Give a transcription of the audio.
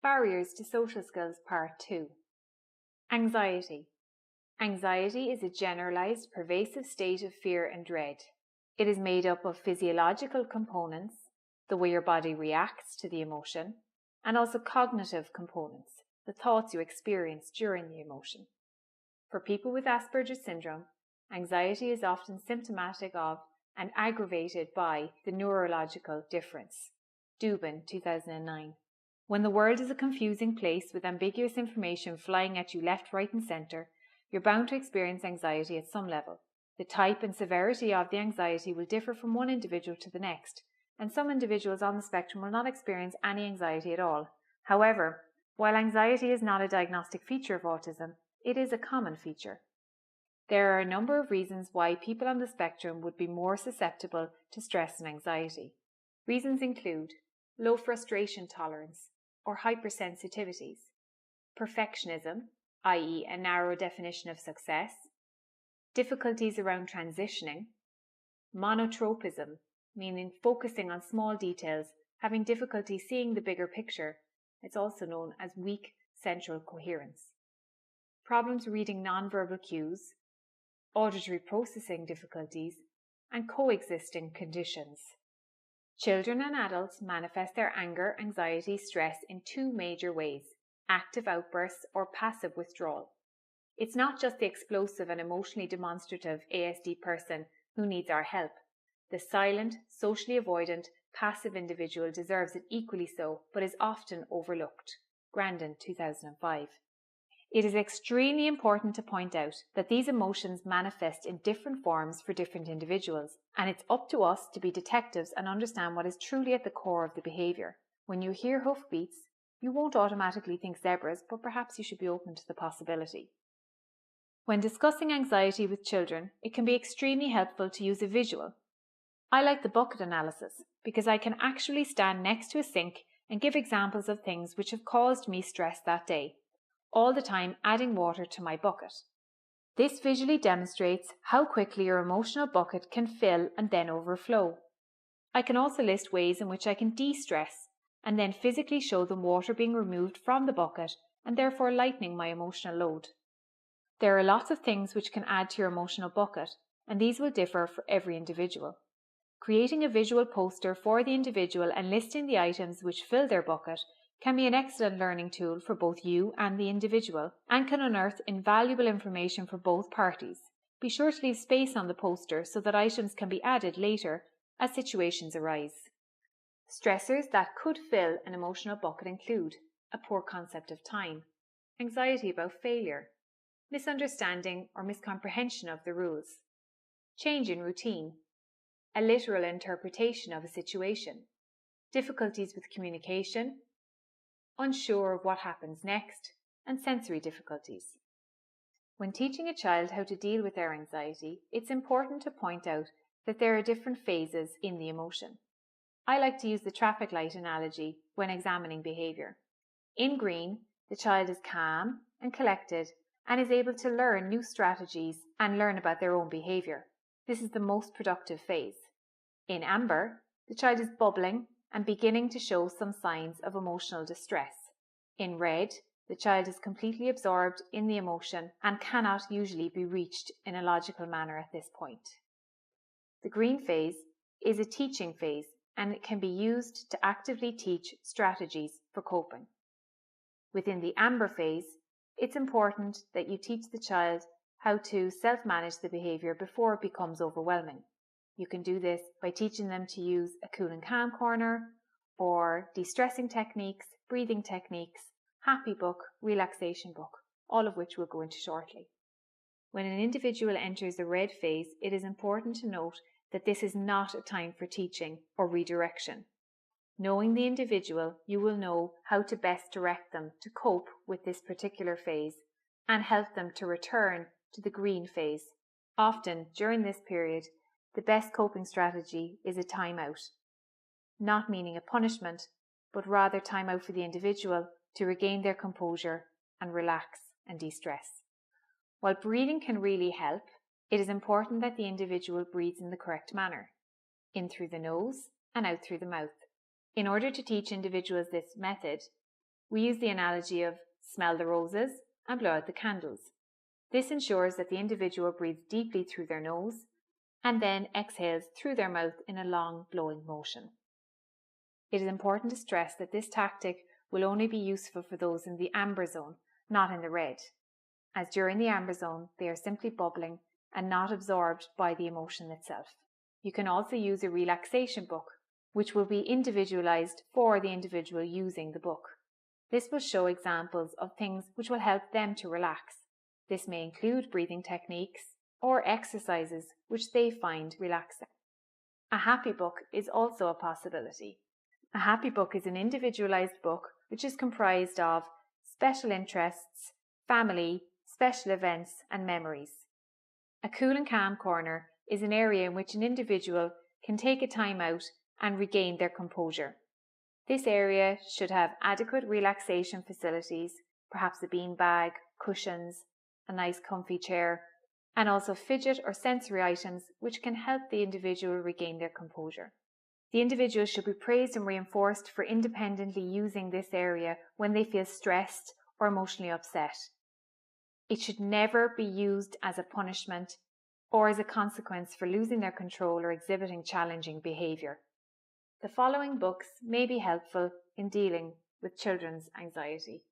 Barriers to Social Skills Part 2. Anxiety. Anxiety is a generalized, pervasive state of fear and dread. It is made up of physiological components, the way your body reacts to the emotion, and also cognitive components, the thoughts you experience during the emotion. For people with Asperger's syndrome, anxiety is often symptomatic of and aggravated by the neurological difference. Dubin, 2009. When the world is a confusing place with ambiguous information flying at you left, right and centre, you're bound to experience anxiety at some level. The type and severity of the anxiety will differ from one individual to the next, and some individuals on the spectrum will not experience any anxiety at all. However, while anxiety is not a diagnostic feature of autism, it is a common feature. There are a number of reasons why people on the spectrum would be more susceptible to stress and anxiety. Reasons include low frustration tolerance or hypersensitivities, perfectionism, i.e. a narrow definition of success, difficulties around transitioning, monotropism, meaning focusing on small details, having difficulty seeing the bigger picture. It's also known as weak central coherence. Problems reading nonverbal cues, auditory processing difficulties, and coexisting conditions. Children and adults manifest their anger, anxiety, stress in two major ways: active outbursts or passive withdrawal. It's not just the explosive and emotionally demonstrative ASD person who needs our help. The silent, socially avoidant, passive individual deserves it equally so, but is often overlooked. Grandin, 2005. It is extremely important to point out that these emotions manifest in different forms for different individuals, and it's up to us to be detectives and understand what is truly at the core of the behaviour. When you hear hoofbeats, you won't automatically think zebras, but perhaps you should be open to the possibility. When discussing anxiety with children, it can be extremely helpful to use a visual. I like the bucket analysis because I can actually stand next to a sink and give examples of things which have caused me stress that day, all the time adding water to my bucket. This visually demonstrates how quickly your emotional bucket can fill and then overflow. I can also list ways in which I can de-stress and then physically show them water being removed from the bucket and therefore lightening my emotional load. There are lots of things which can add to your emotional bucket, and these will differ for every individual. Creating a visual poster for the individual and listing the items which fill their bucket can be an excellent learning tool for both you and the individual, and can unearth invaluable information for both parties. Be sure to leave space on the poster so that items can be added later as situations arise. Stressors that could fill an emotional bucket include a poor concept of time, anxiety about failure, misunderstanding or miscomprehension of the rules, change in routine, a literal interpretation of a situation, difficulties with communication, unsure of what happens next, and sensory difficulties. When teaching a child how to deal with their anxiety, it's important to point out that there are different phases in the emotion. I like to use the traffic light analogy when examining behaviour. In green, the child is calm and collected and is able to learn new strategies and learn about their own behaviour. This is the most productive phase. In amber, the child is bubbling and beginning to show some signs of emotional distress. In red, the child is completely absorbed in the emotion and cannot usually be reached in a logical manner at this point. The green phase is a teaching phase, and it can be used to actively teach strategies for coping. Within the amber phase, it's important that you teach the child how to self-manage the behaviour before it becomes overwhelming. You can do this by teaching them to use a cool and calm corner, or de-stressing techniques, breathing techniques, happy book, relaxation book, all of which we'll go into shortly. When an individual enters the red phase, it is important to note that this is not a time for teaching or redirection. Knowing the individual, you will know how to best direct them to cope with this particular phase and help them to return to the green phase. Often, during this period, the best coping strategy is a timeout, not meaning a punishment, but rather time out for the individual to regain their composure and relax and de-stress. While breathing can really help, it is important that the individual breathes in the correct manner, in through the nose and out through the mouth. In order to teach individuals this method, We use the analogy of smell the roses and blow out the candles. This ensures that the individual breathes deeply through their nose and then exhales through their mouth in a long blowing motion. It is important to stress that this tactic will only be useful for those in the amber zone, not in the red, as during the amber zone they are simply bubbling and not absorbed by the emotion itself. You can also use a relaxation book, which will be individualized for the individual using the book. This will show examples of things which will help them to relax. This may include breathing techniques or exercises which they find relaxing. A happy book is also a possibility. A happy book is an individualized book which is comprised of special interests, family, special events, and memories. A cool and calm corner is an area in which an individual can take a time out and regain their composure. This area should have adequate relaxation facilities, perhaps a bean bag, cushions, a nice comfy chair, and also fidget or sensory items which can help the individual regain their composure. The individual should be praised and reinforced for independently using this area when they feel stressed or emotionally upset. It should never be used as a punishment or as a consequence for losing their control or exhibiting challenging behaviour. The following books may be helpful in dealing with children's anxiety.